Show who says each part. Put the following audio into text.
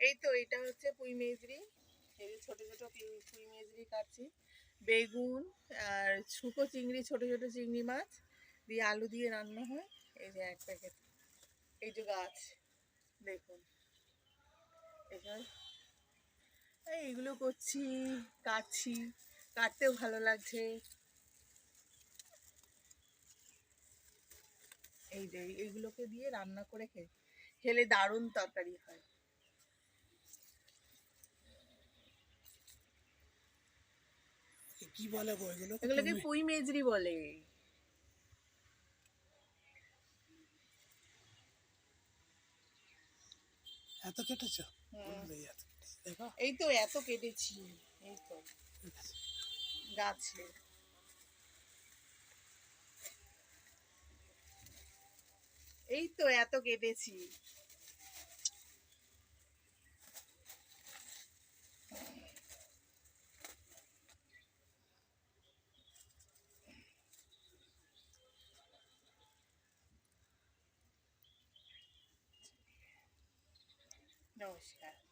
Speaker 1: এই তো এটা হচ্ছে পুঁই মেজরি, এই ছোট ছোট পুঁই মেজরি কাটছি, বেগুন আর শুকো চিংড়ি, ছোট ছোট চিংড়ি মাছ দিয়ে আলু দিয়ে রান্না হয়। এই যে এক প্যাকেট, এই যে গাছ দেখুন, এবার এইগুলো করছি, কাটছি, কাটতেও ভালো লাগছে। এই যে এইগুলোকে দিয়ে রান্না করে খেলে দারুণ তরকারি হয়।
Speaker 2: কি বলে গো
Speaker 1: এগুলোকে পুঁই মেজরি বলে।
Speaker 2: এত কেটেছো? দেখো
Speaker 1: এই তো এত কেটেছি, এই তো গাছে। এই তো এত কেটেছি। নমস্কার।